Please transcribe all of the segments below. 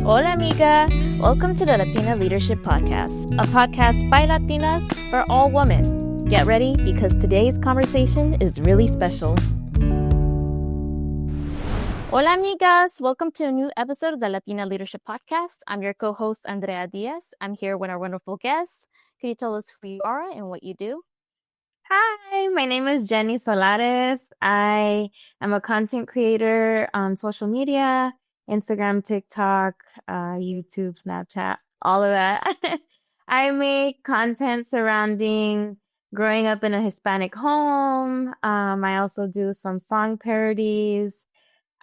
Hola, amiga. Welcome to the Latina Leadership Podcast, a podcast by Latinas for all women. Get ready because today's conversation is really special. Hola, amigas. Welcome to a new episode of the Latina Leadership Podcast. I'm your co-host, Andrea Diaz. I'm here with our wonderful guests. Can you tell us who you are and what you do? Hi, my name is Jenny Solares. I am a content creator on social media, Instagram, TikTok, YouTube, Snapchat, all of that. I make content surrounding growing up in a Hispanic home. I also do some song parodies,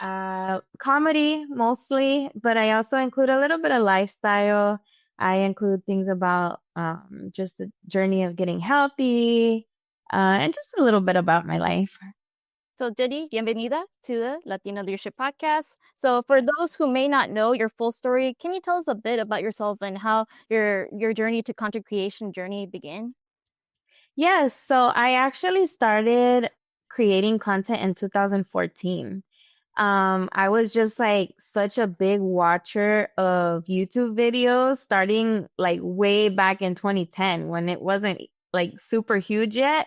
comedy mostly, but I also include a little bit of lifestyle. I include things about just the journey of getting healthy, and just a little bit about my life. So, Jenny, bienvenida to the Latina Leadership Podcast. So, for those who may not know your full story, can you tell us a bit about yourself and how your journey to content creation journey began? Yes, so I actually started creating content in 2014. I was just like such a big watcher of YouTube videos starting like way back in 2010 when it wasn't like super huge yet.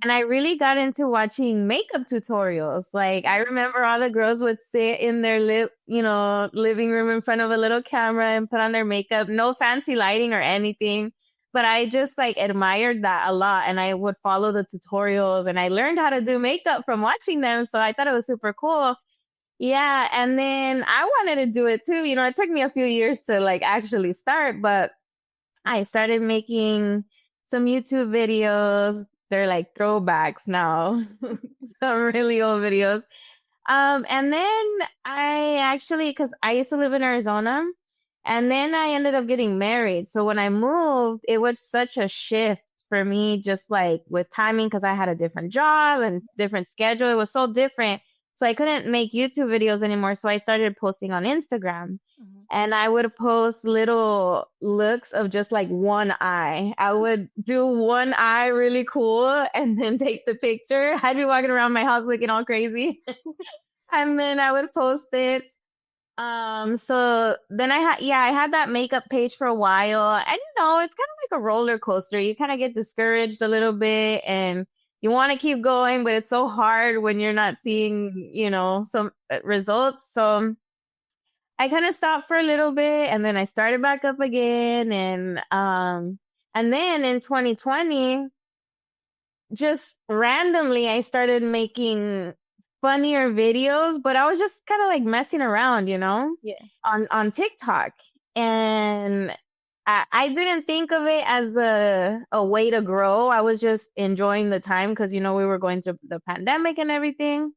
And I really got into watching makeup tutorials. Like I remember all the girls would sit in their living room in front of a little camera and put on their makeup, no fancy lighting or anything. But I just like admired that a lot and I would follow the tutorials and I learned how to do makeup from watching them. So I thought it was super cool. Yeah, and then I wanted to do it too. You know, it took me a few years to like actually start, but I started making some YouTube videos. They're like throwbacks now, some really old videos. And then I actually, because I used to live in Arizona, and then I ended up getting married. So when I moved, it was such a shift for me, just like with timing, because I had a different job and different schedule. It was so different. So I couldn't make YouTube videos anymore. So I started posting on Instagram. And I would post little looks of just like one eye. I would do one eye really cool and then take the picture. I'd be walking around my house looking all crazy. And then I would post it. So then I had that makeup page for a while. And it's kind of like a roller coaster. You kind of get discouraged a little bit and you want to keep going, but it's so hard when you're not seeing, some results. So I kind of stopped for a little bit and then I started back up again. And then in 2020, just randomly, I started making funnier videos, but I was just kind of like messing around, on TikTok. And I didn't think of it as a way to grow. I was just enjoying the time because, we were going through the pandemic and everything.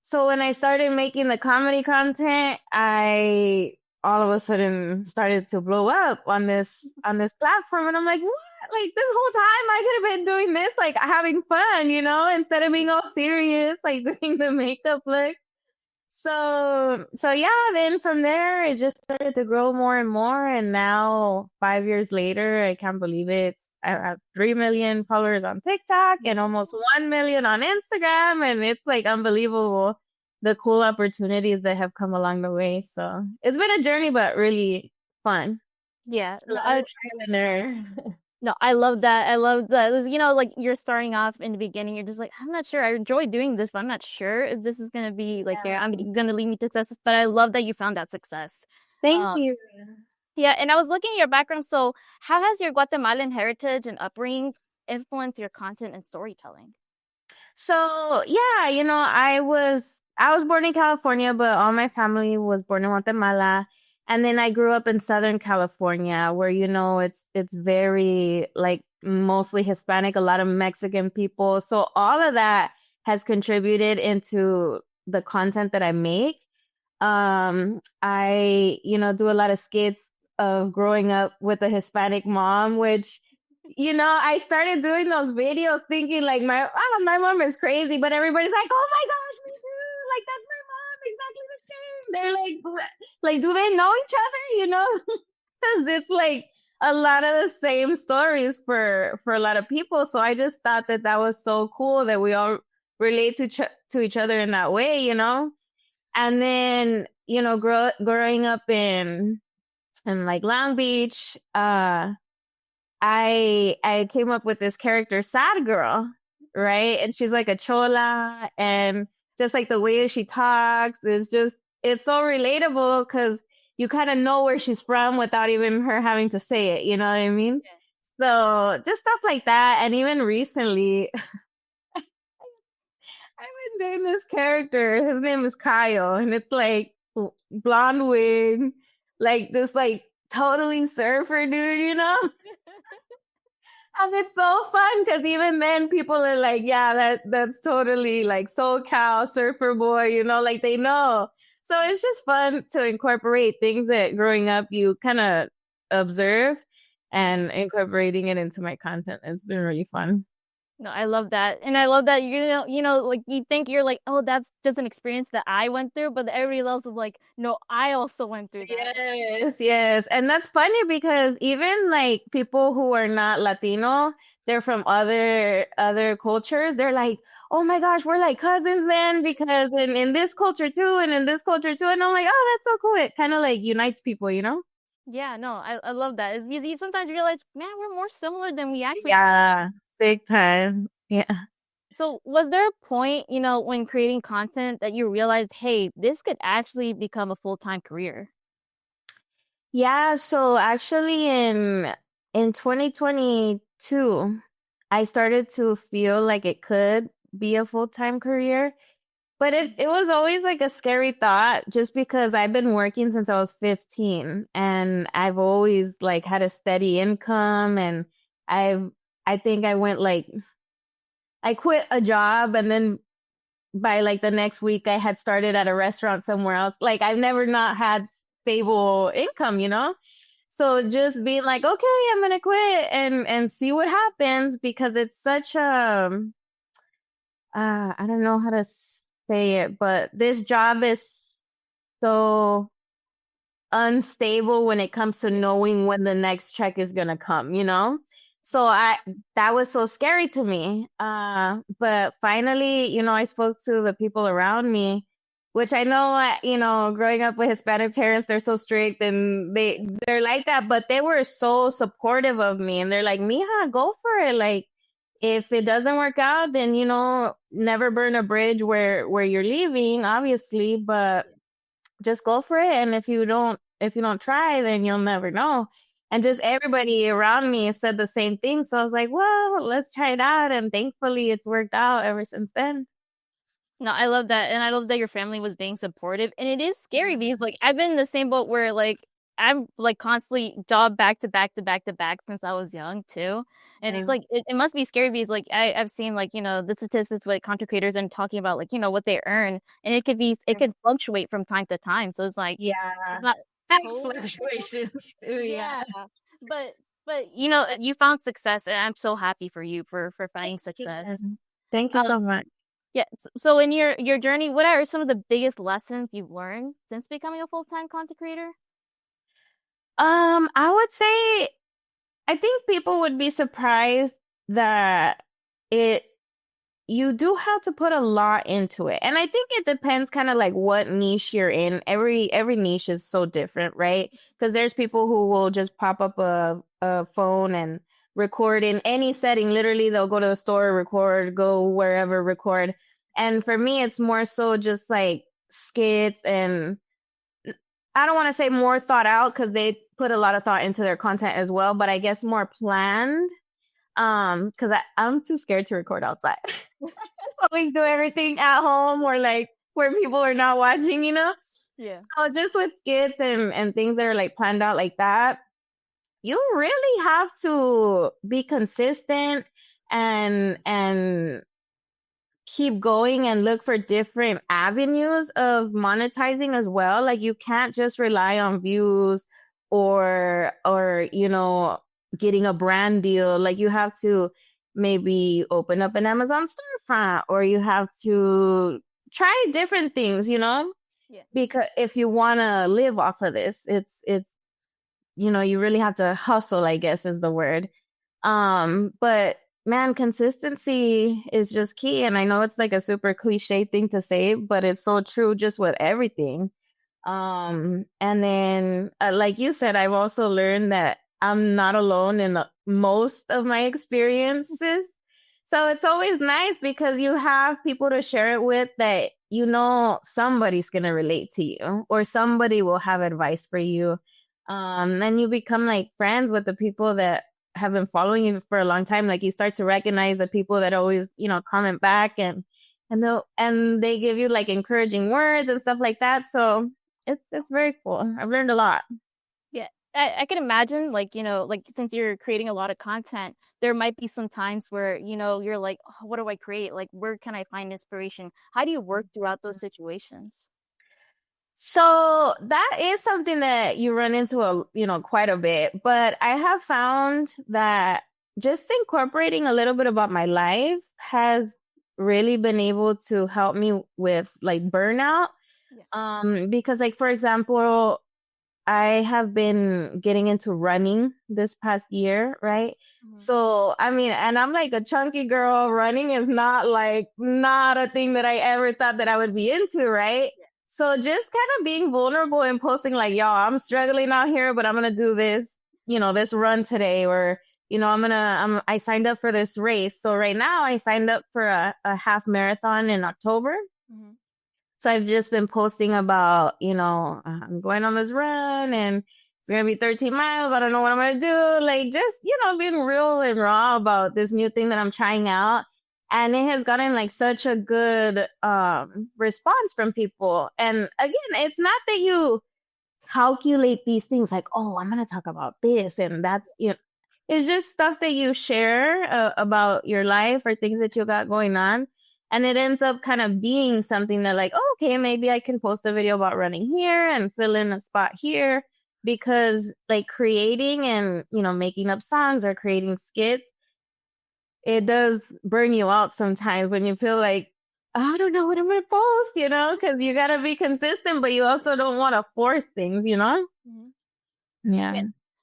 So when I started making the comedy content, I all of a sudden started to blow up on this platform. And I'm like, what? Like this whole time I could have been doing this, like having fun, instead of being all serious, like doing the makeup look. So yeah, then from there it just started to grow more and more. And now 5 years later, I can't believe it. I have 3 million followers on TikTok and almost 1 million on Instagram. And it's like unbelievable the cool opportunities that have come along the way. So it's been a journey, but really fun. Yeah. Trial and error. No, I love that. I love that. Like you're starting off in the beginning, you're just like, I'm not sure. I enjoy doing this, but I'm not sure if this is gonna be like, I'm gonna lead me to success. But I love that you found that success. Thank you. Yeah, and I was looking at your background. So, how has your Guatemalan heritage and upbringing influenced your content and storytelling? So yeah, I was born in California, but all my family was born in Guatemala. And then I grew up in Southern California where, it's very like mostly Hispanic, a lot of Mexican people. So all of that has contributed into the content that I make. I, do a lot of skits of growing up with a Hispanic mom, which, I started doing those videos thinking like my mom is crazy, but everybody's like, oh my gosh, me too. Like that's my mom, exactly the same. They're like, do they know each other? Because it's like a lot of the same stories for a lot of people. So I just thought that was so cool that we all relate to each other in that way, And then, growing up in like Long Beach, I came up with this character, Sad Girl, right? And she's like a chola, and just like the way she talks is just it's so relatable because you kind of know where she's from without even her having to say it. You know what I mean? Yeah. So just stuff like that, and even recently, I've been dating this character. His name is Kyle, and it's like blonde wig, like this like totally surfer dude, you know? And it's so fun because even then people are like, yeah, that's totally like SoCal surfer boy, like they know. So it's just fun to incorporate things that growing up you kind of observed and incorporating it into my content. It's been really fun. No, I love that. And I love that like you think you're like, oh, that's just an experience that I went through, but everybody else is like, no, I also went through that. Yes, yes. And that's funny because even like people who are not Latino, they're from other cultures, they're like, oh my gosh, we're like cousins then because in this culture too and in this culture too. And I'm like, oh, that's so cool. It kind of like unites people, you know? Yeah, no, I love that. It's because you sometimes realize, man, we're more similar than we actually think. Yeah, big time. Yeah. So, was there a point, when creating content that you realized, hey, this could actually become a full-time career? Yeah, so actually in 2022, I started to feel like it could be a full-time career. But it was always like a scary thought just because I've been working since I was 15 and I've always like had a steady income and I've I think I went like I quit a job and then by like the next week I had started at a restaurant somewhere else. Like I've never not had stable income, you know? So just being like, okay, I'm gonna quit and see what happens because it's such a I don't know how to say it, but this job is so unstable when it comes to knowing when the next check is gonna come, you know? So I that was so scary to me. But finally, I spoke to the people around me, which I know, growing up with Hispanic parents, they're so strict and they're like that, but they were so supportive of me and they're like, Mija, go for it. Like if it doesn't work out, then never burn a bridge where you're leaving, obviously, but just go for it. And if you don't try, then you'll never know. And just everybody around me said the same thing. So I was like, well, let's try it out. And thankfully it's worked out ever since then. No, I love that. And I love that your family was being supportive. And it is scary because like I've been in the same boat where like I'm like constantly job back to back to back to back since I was young too. And it's Yeah. like it must be scary because like I've seen like, the statistics with content creators and talking about like, what they earn. And it could fluctuate from time to time. So it's like it's Yeah. not Big totally fluctuations too, yeah. yeah. But you found success and I'm so happy for you for finding Yeah. success. Thank you Um, so much. yeah. So in your journey, what are some of the biggest lessons you've learned since becoming a full-time content creator? I would say I think people would be surprised that it you do have to put a lot into it. And I think it depends kind of like what niche you're in. Every niche is so different, right? Because there's people who will just pop up a phone and record in any setting. Literally, they'll go to the store, record, go wherever, record. And for me, it's more so just like skits and I don't want to say more thought out because they put a lot of thought into their content as well, but I guess more planned. Because I'm too scared to record outside. We do everything at home or like where people are not watching, you know? Yeah. So just with skits and things that are like planned out like that, you really have to be consistent and keep going and look for different avenues of monetizing as well. Like you can't just rely on views or getting a brand deal. Like you have to maybe open up an Amazon storefront or you have to try different things, Yeah. because if you want to live off of this, you really have to hustle, I guess is the word. But man, consistency is just key. And I know it's like a super cliche thing to say, but it's so true just with everything. And then, like you said, I've also learned that I'm not alone in most of my experiences. So it's always nice because you have people to share it with that you know somebody's going to relate to you or somebody will have advice for you. And you become like friends with the people that have been following you for a long time. Like you start to recognize the people that always, comment back and they give you like encouraging words and stuff like that. So it's very cool. I've learned a lot. Yeah. I can imagine, like, like since you're creating a lot of content, there might be some times where, you're like, oh, what do I create? Like, where can I find inspiration? How do you work throughout those situations? So that is something that you run into quite a bit, but I have found that just incorporating a little bit about my life has really been able to help me with like burnout. Yeah. Because like for example, I have been getting into running this past year, right? Mhm. So, I mean, and I'm like a chunky girl. Running is not a thing that I ever thought that I would be into, right? Yeah. So just kind of being vulnerable and posting like, y'all, I'm struggling out here, but I'm going to do this, this run today or, I signed up for this race. So right now I signed up for a half marathon in October. Mhm. So I've just been posting about, I'm going on this run and it's going to be 13 miles. I don't know what I'm going to do. Like just, being real and raw about this new thing that I'm trying out. And it has gotten like such a good response from people. And again, it's not that you calculate these things like, oh, I'm going to talk about this. And it's just stuff that you share about your life or things that you got going on. And it ends up kind of being something that like, oh, okay, maybe I can post a video about running here and fill in a spot here because like creating and, making up songs or creating skits, it does burn you out sometimes when you feel like, I don't know what I'm going to post, because you got to be consistent, but you also don't want to force things. Mhm. Yeah. Yeah.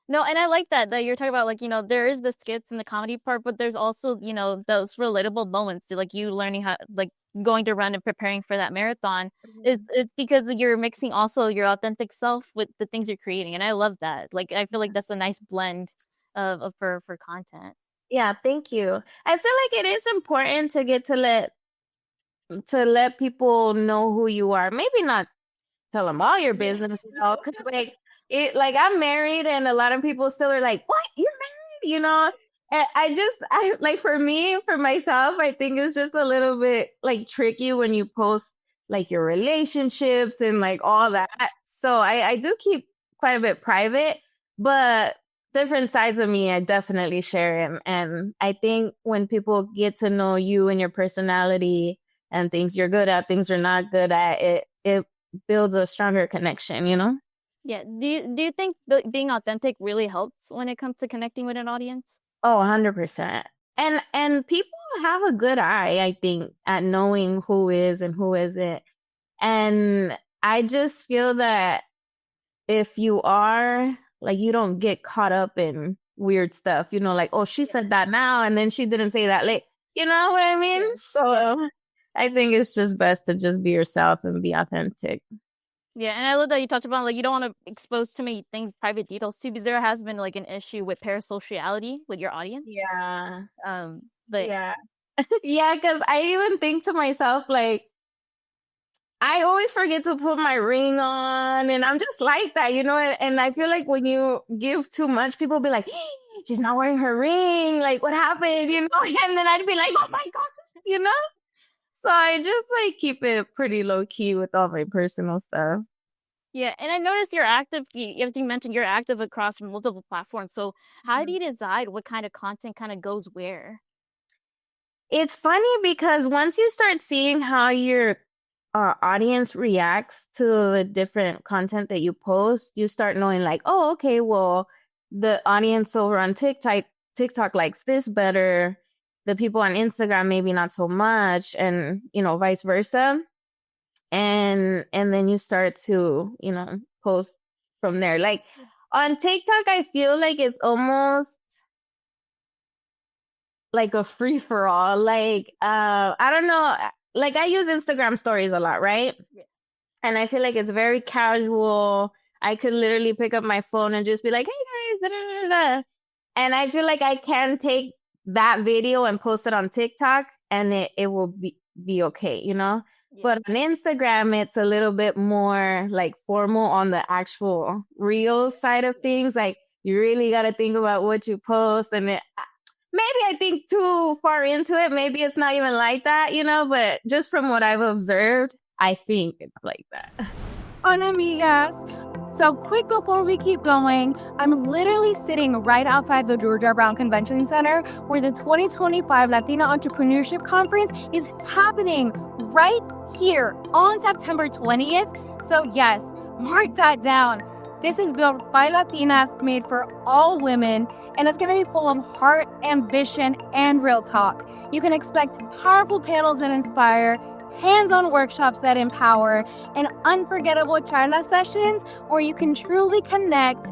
No, and I like that you're talking about, like, there is the skits and the comedy part, but there's also, those relatable moments, like you learning how, like, going to run and preparing for that marathon. It's because you're mixing also your authentic self with the things you're creating, and I love that. Like, I feel like that's a nice blend for content. Yeah, thank you. I feel like it is important to get to let people know who you are. Maybe not tell them all your Yeah. business, because like I'm married and a lot of people still are like, "What? You're married?" And I like for myself, I think it's just a little bit like tricky when you post like your relationships and like all that. So I do keep quite a bit private, but different sides of me I definitely share, and I think when people get to know you and your personality and things you're good at, things you're not good at, it builds a stronger connection. Yeah. Do you think being authentic really helps when it comes to connecting with an audience? Oh, 100%. And people have a good eye, I think, at knowing who is and who isn't. And I just feel that if you are like you don't get caught up in weird stuff, like, oh, she Yeah. said that now and then she didn't say that like, you know what I mean? Yeah. Yeah. So I think it's just best to just be yourself and be authentic. Yeah, and I love that you talked about, like, you don't want to expose too many things, private details too, because there has been like an issue with parasociality with your audience. Yeah. But Yeah. Yeah, because I even think to myself, like, I always forget to put my ring on, and I'm just like that, and I feel like when you give too much, people be like, hey, she's not wearing her ring. Like, what happened? And then I'd be like, oh my gosh, So I just like keep it pretty low key with all my personal stuff. yeah, and I noticed you're active, as you mentioned, you're active across multiple platforms. So how do you decide what kind of content kind of goes where? It's funny because once you start seeing how your audience reacts to the different content that you post, you start knowing like, oh, okay, well, the audience over on TikTok likes this better. The people on Instagram maybe not so much, and vice versa. And then you start to post from there. Like on TikTok, I feel like it's almost like a free for all. Like I don't know, like I use Instagram stories a lot, right? Yeah. And I feel like it's very casual. I could literally pick up my phone and just be like, hey guys, da, da, da, da. And I feel like I can take that video and post it on TikTok and it will be okay, you know? Yeah. But on Instagram, it's a little bit more like formal on the actual real side of things. Like you really got to think about what you post and maybe I think too far into it. Maybe it's not even like that, you know, but just from what I've observed, I think it's like that. Hola, amigas. So, quick before we keep going, I'm literally sitting right outside the Georgia Brown Convention Center where the 2025 Latina Entrepreneurship Conference is happening right here on September 20th. So, yes, mark that down. This is built by Latinas, made for all women, and it's going to be full of heart, ambition, and real talk. You can expect powerful panels that inspire, hands-on workshops that empower, and unforgettable charla sessions where you can truly connect,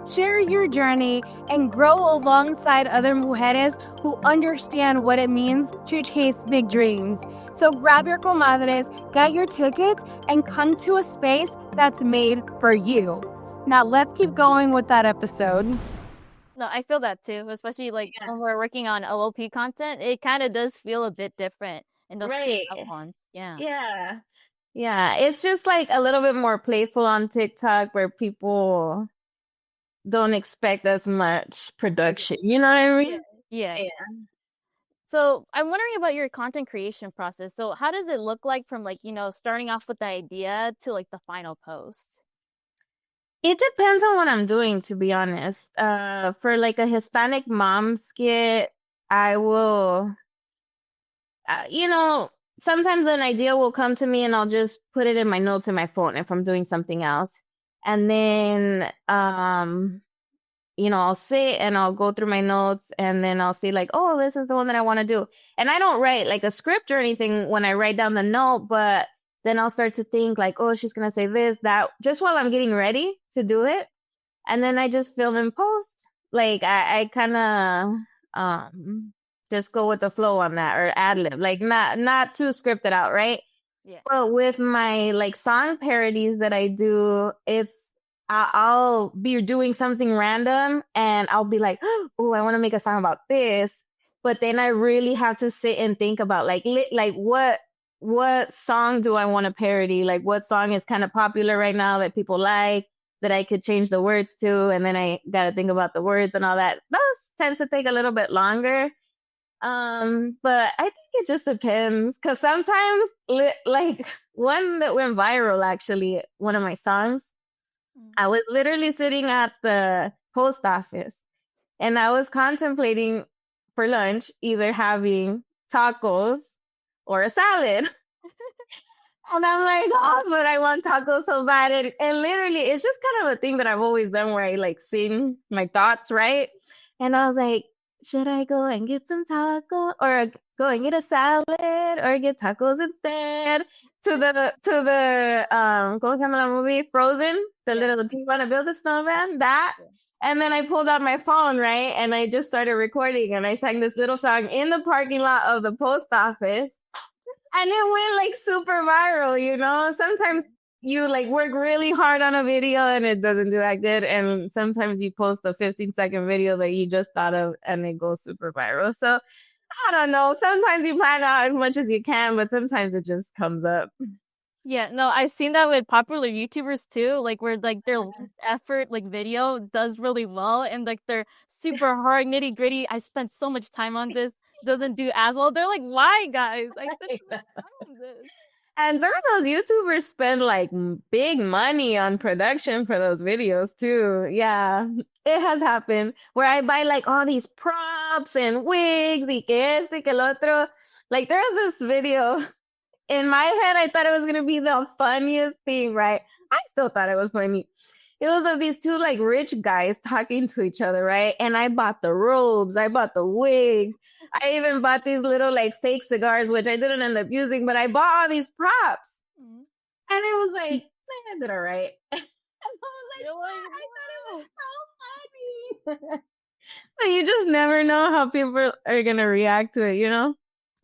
share your journey, and grow alongside other mujeres who understand what it means to chase big dreams. So grab your comadres, get your tickets, and come to a space that's made for you. Now let's keep going with that episode. No, I feel that too, especially like Yeah. when we're working on LLP content, it kind of does feel a bit different in those Right. stand-up ones. Yeah. Yeah. Yeah. It's just like a little bit more playful on TikTok where people don't expect as much production. You know what I mean? Yeah. Yeah. So I'm wondering about your content creation process. So how does it look like from like, starting off with the idea to like the final post? It depends on what I'm doing, to be honest. For like a Hispanic mom skit, I will, you know, sometimes an idea will come to me and I'll just put it in my notes in my phone if I'm doing something else. And then, I'll sit and I'll go through my notes and then I'll see like, oh, this is the one that I want to do. And I don't write like a script or anything when I write down the note, but then I'll start to think like, oh, she's going to say this, that, just while I'm getting ready to do it. And then I just film and post. Like I kind of just go with the flow on that or ad lib, like not too scripted out, right? Yeah. But with my like song parodies that I do, I'll be doing something random and I'll be like, oh, I want to make a song about this. But then I really have to sit and think about like what song do I want to parody? Like what song is kind of popular right now that people like that I could change the words to, and then I got to think about the words and all that. Those tends to take a little bit longer. But I think it just depends because sometimes like one that went viral, actually, one of my songs, I was literally sitting at the post office and I was contemplating for lunch either having tacos or a salad. And I'm like, oh, but I want tacos so bad. And literally, it's just kind of a thing that I've always done where I like sing my thoughts, right? And I was like, should I go and get some taco or go and get a salad or get tacos instead? ¿Cómo se llama la movie? Frozen, the little thing want to build a snowman, that. And then I pulled out my phone, right? And I just started recording and I sang this little song in the parking lot of the post office. And it went like super viral, you know? Sometimes you like work really hard on a video and it doesn't do that good. And sometimes you post a 15-second video that you just thought of and it goes super viral. So I don't know. Sometimes you plan out as much as you can, but sometimes it just comes up. Yeah, no, I've seen that with popular YouTubers too, like where like their least effort like video does really well and like they're super hard, nitty-gritty. I spent so much time on this, doesn't do as well. They're like, why guys? I spent so much time on this. And some of those YouTubers spend like big money on production for those videos too. Yeah, it has happened where I buy like all these props and wigs y que este, que el otro. Like there's this video. In my head, I thought it was going to be the funniest thing, right? I still thought it was funny. It was of these two like rich guys talking to each other, right? And I bought the robes, I bought the wigs, I even bought these little like fake cigars, which I didn't end up using, but I bought all these props. Mm-hmm. And it was like, I did all right. And I was like, You're like, I thought it was so funny. But you just never know how people are going to react to it, you know?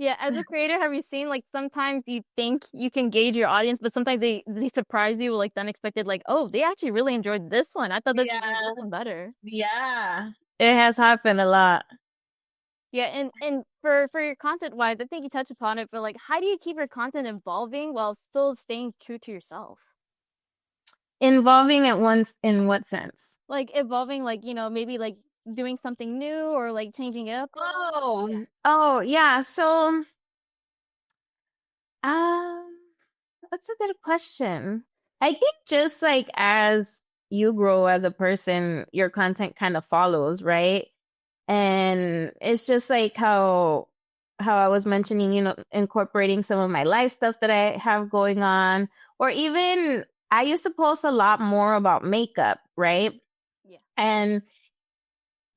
Yeah, as a creator, have you seen like sometimes you think you can gauge your audience, but sometimes they surprise you with like the unexpected, like, oh, they actually really enjoyed this one. I thought this Yeah, was even better. yeah. It has happened a lot. Yeah, and for your content wise, I think you touched upon it, but like how do you keep your content evolving while still staying true to yourself? Involving at once in what sense? Like evolving, like, maybe like doing something new or like changing it up. Oh, yeah. So, um, that's a good question. I think just like as you grow as a person, your content kind of follows, right? And it's just like how I was mentioning, incorporating some of my life stuff that I have going on, or even I used to post a lot more about makeup, right? Yeah.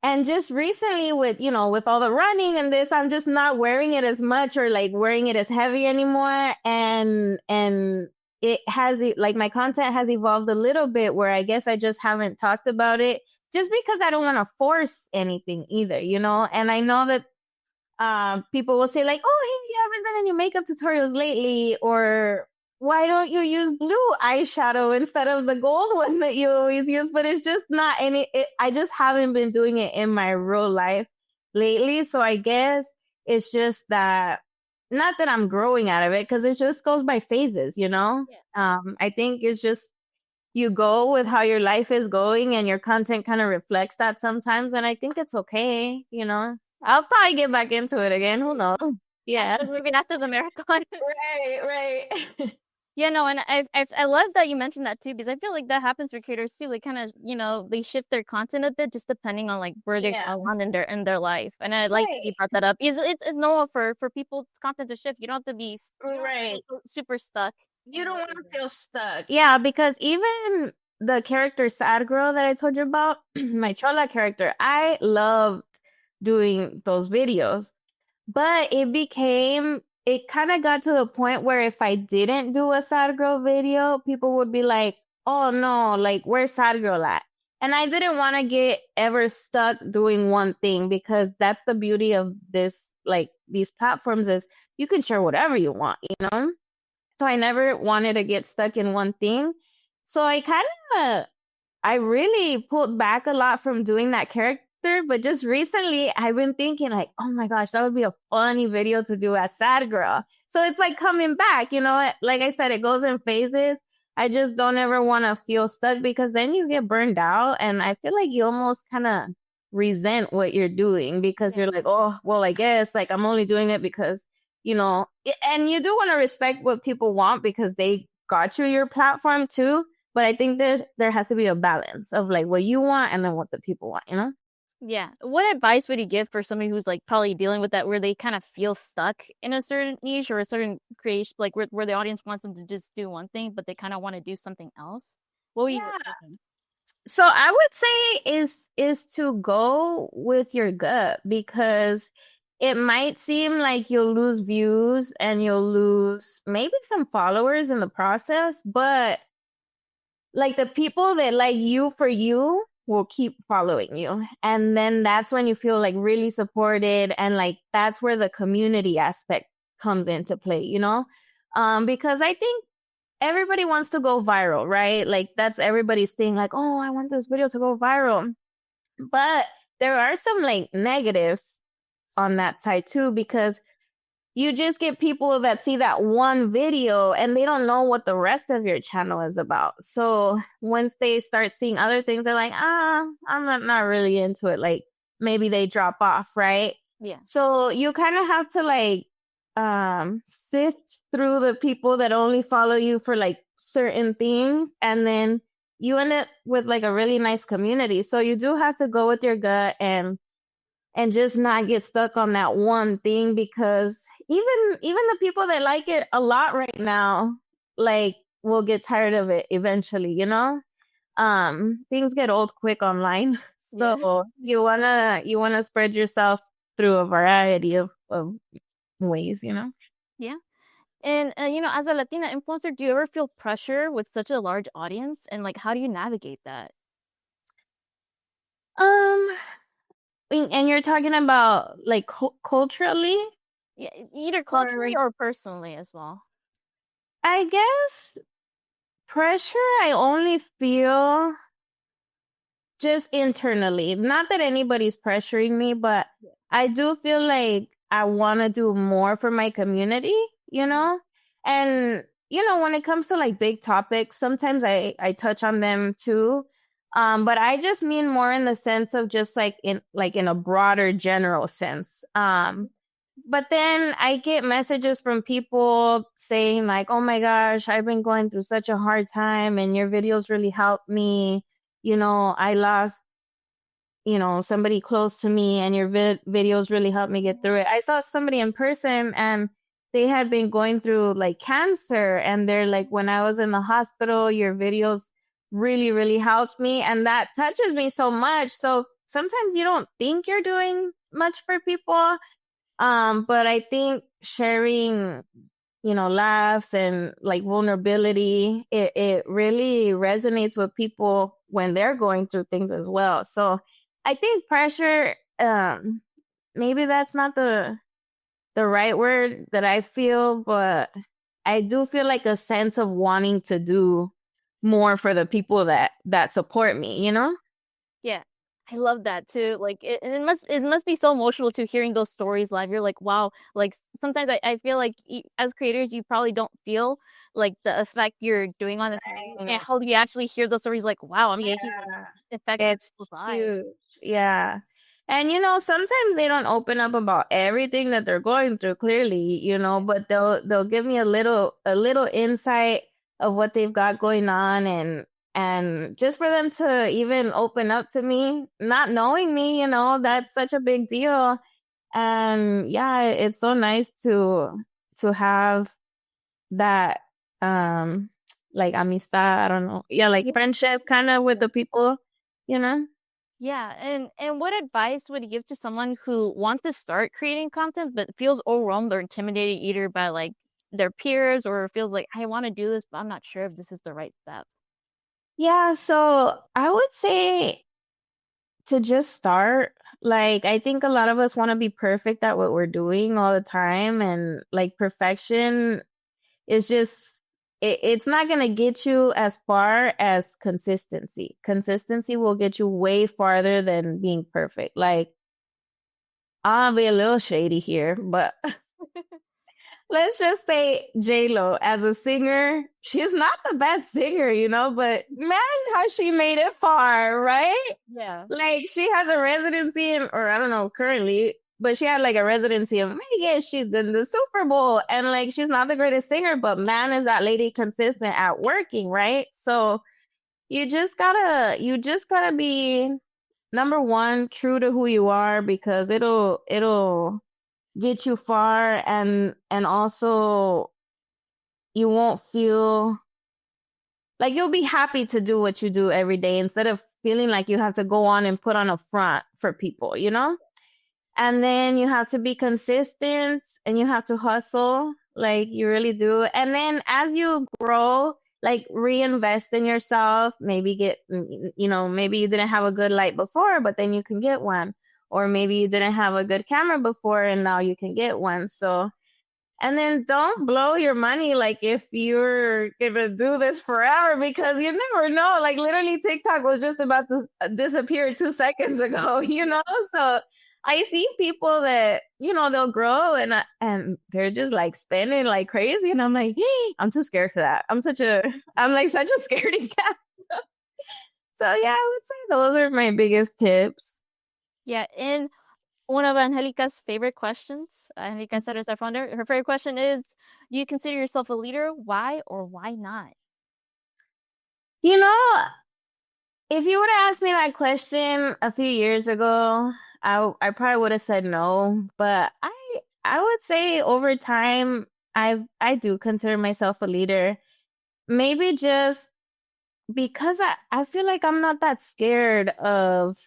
And just recently with, with all the running and this, I'm just not wearing it as much or like wearing it as heavy anymore. And it has, like, my content has evolved a little bit where I guess I just haven't talked about it just because I don't want to force anything either, And I know that people will say like, "Oh, hey, you haven't done any makeup tutorials lately," or "Why don't you use blue eyeshadow instead of the gold one that you always use?" But it's just not any. I just haven't been doing it in my real life lately, so I guess it's just that. Not that I'm growing out of it, because it just goes by phases, Yeah. I think it's just you go with how your life is going, and your content kind of reflects that sometimes, and I think it's okay. I'll probably get back into it again. Who knows? Yeah. Moving after the marathon. Right. Yeah, no, and I love that you mentioned that too, because I feel like that happens for creators too. Like kind of, they shift their content a bit just depending on like where they're Yeah. on in their life. And I like that you Right. brought that up. It's normal for people's content to shift. You don't have to be Right. super stuck. You don't want to feel stuck. Yeah, because even the character Sad Girl that I told you about, my Chola character, I loved doing those videos. But it kind of got to the point where if I didn't do a Sad Girl video, people would be like, "Oh no, like, where's Sad Girl at?" And I didn't want to get ever stuck doing one thing, because that's the beauty of these platforms is you can share whatever you want. So I never wanted to get stuck in one thing. So I really pulled back a lot from doing that character, but just recently I've been thinking like, oh my gosh, that would be a funny video to do as Sad Girl. So it's like coming back. Like I said, it goes in phases. I just don't ever want to feel stuck, because then you get burned out, and I feel like you almost kind of resent what you're doing, because you're like, oh, well, I guess like I'm only doing it because, and you do want to respect what people want because they got you your platform too. But I think there has to be a balance of like what you want and then what the people want. Yeah. What advice would you give for somebody who's like probably dealing with that, where they kind of feel stuck in a certain niche or a certain creation, like where the audience wants them to just do one thing, but they kind of want to do something else? What would you recommend? So I would say is to go with your gut, because it might seem like you'll lose views and you'll lose maybe some followers in the process, but like the people that like you for you will keep following you. And then that's when you feel like really supported, and like that's where the community aspect comes into play. Because I think everybody wants to go viral, right? Like that's everybody's thing, like, oh, I want this video to go viral. But there are some like negatives on that side too, because you just get people that see that one video and they don't know what the rest of your channel is about. So once they start seeing other things, they're like, I'm not really into it. Like maybe they drop off, right? Yeah. So you kind of have to like sift through the people that only follow you for like certain things, and then you end up with like a really nice community. So you do have to go with your gut and just not get stuck on that one thing, because even the people that like it a lot right now, like, will get tired of it eventually. Things get old quick online. So you wanna spread yourself through a variety of ways. Yeah. And as a Latina influencer, do you ever feel pressure with such a large audience, and like how do you navigate that? Um and you're talking about like culturally? Yeah, either Or culturally or personally as well. I guess pressure I only feel just internally. Not that anybody's pressuring me, but I do feel like I want to do more for my community, you know? And when it comes to like big topics, sometimes I touch on them too. But I just mean more in the sense of just like in a broader general sense. But then I get messages from people saying like, "Oh my gosh, I've been going through such a hard time and your videos really helped me. I lost, somebody close to me and your videos really helped me get through it." I saw somebody in person and they had been going through like cancer and they're like, "When I was in the hospital, your videos really, really helped me." And that touches me so much. So sometimes you don't think you're doing much for people. But I think sharing, laughs and like vulnerability, it really resonates with people when they're going through things as well. So I think pressure, maybe that's not the right word that I feel, but I do feel like a sense of wanting to do more for the people that support me, you know? Yeah, I love that too. Like it must be so emotional to hearing those stories live. You're like, wow. Like sometimes I feel like as creators, you probably don't feel like the effect you're doing on the community, and how you actually hear those stories. Like, wow, I'm actually like Yeah. affecting It's people's lives. huge. Yeah. And sometimes they don't open up about everything that they're going through clearly, but they'll give me a little insight of what they've got going on, and just for them to even open up to me, not knowing me, that's such a big deal. And yeah, it's so nice to have that like amistad, I don't know. Yeah, like friendship kind of with the people, you know? Yeah, and what advice would you give to someone who wants to start creating content but feels overwhelmed or intimidated either by like their peers, or feels like I want to do this but I'm not sure if this is the right step? Yeah, so I would say to just start. Like, I think a lot of us want to be perfect at what we're doing all the time, and like perfection is just it's not going to get you as far as consistency. Consistency will get you way farther than being perfect. Like, I'll be a little shady here, but let's just say J-Lo as a singer, she's not the best singer, but man, how she made it far, right? Yeah. Like, she has a residency or I don't know currently, but she had like a residency in Vegas. She's in the Super Bowl, and like, she's not the greatest singer, but man, is that lady consistent at working, right? So you just gotta be, number one, true to who you are, because it'll get you far, and also you won't feel like, you'll be happy to do what you do every day instead of feeling like you have to go on and put on a front for people. And then you have to be consistent and you have to hustle like you really do. And then as you grow, like, reinvest in yourself, maybe maybe you didn't have a good light before, but then you can get one. Or maybe you didn't have a good camera before and now you can get one. So, and then don't blow your money like if you're gonna do this forever, because you never know. Like, literally, TikTok was just about to disappear 2 seconds ago. So I see people that, they'll grow and they're just like spending like crazy. And I'm like, I'm too scared for that. I'm like such a scaredy cat. So yeah, I would say those are my biggest tips. Yeah, and one of Angelica's favorite questions, Angelica Satter is our founder. Her favorite question is, do you consider yourself a leader? Why or why not? You know, if you would have asked me that question a few years ago, I probably would have said no. But I would say over time, I do consider myself a leader. Maybe just because I feel like I'm not that scared of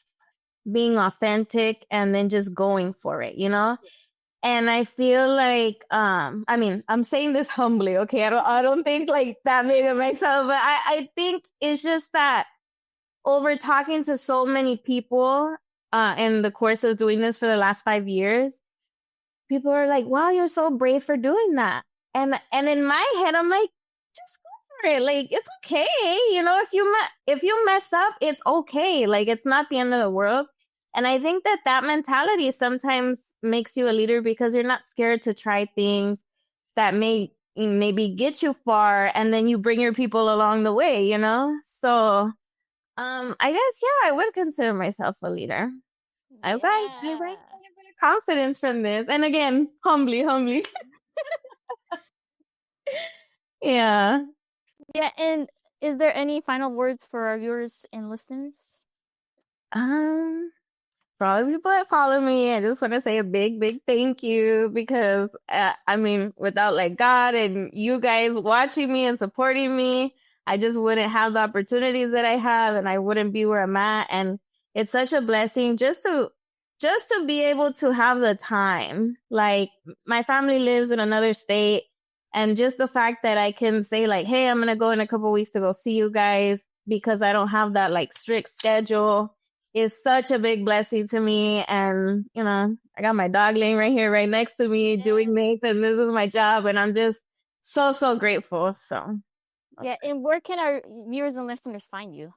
being authentic and then just going for it. And I feel like, I mean, I'm saying this humbly, okay? I don't think like that made it myself, but I think it's just that over talking to so many people in the course of doing this for the last 5 years, people are like, wow, you're so brave for doing that. And in my head, I'm like, just go for it. Like, it's okay. You know, if you mess up, it's okay. Like, it's not the end of the world. And I think that mentality sometimes makes you a leader because you're not scared to try things that may maybe get you far, and then you bring your people along the way, you know? So I guess, yeah, I would consider myself a leader. I write quite a bit of confidence from this. And again, humbly. Yeah. Yeah, and is there any final words for our viewers and listeners? For all the people that follow me, I just want to say a big thank you because, I mean, without like God and you guys watching me and supporting me, I just wouldn't have the opportunities that I have and I wouldn't be where I'm at. And it's such a blessing just to be able to have the time. Like, my family lives in another state, and just the fact that I can say like, hey, I'm going to go in a couple weeks to go see you guys because I don't have that like strict schedule is such a big blessing to me. And, you know, I got my dog laying right here, right next to me doing this, and this is my job. And I'm just so grateful. So, yeah. And where can our viewers and listeners find you?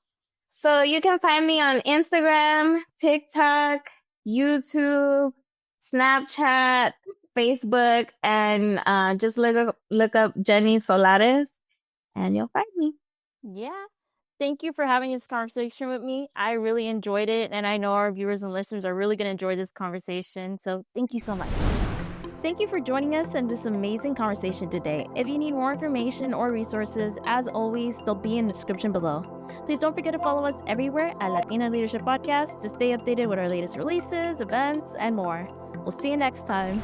So you can find me on Instagram, TikTok, YouTube, Snapchat, Facebook, and just look up Jenny Solares and you'll find me. Yeah. Thank you for having this conversation with me. I really enjoyed it, and I know our viewers and listeners are really going to enjoy this conversation. So thank you so much. Thank you for joining us in this amazing conversation today. If you need more information or resources, as always, they'll be in the description below. Please don't forget to follow us everywhere at Latina Leadership Podcast to stay updated with our latest releases, events, and more. We'll see you next time.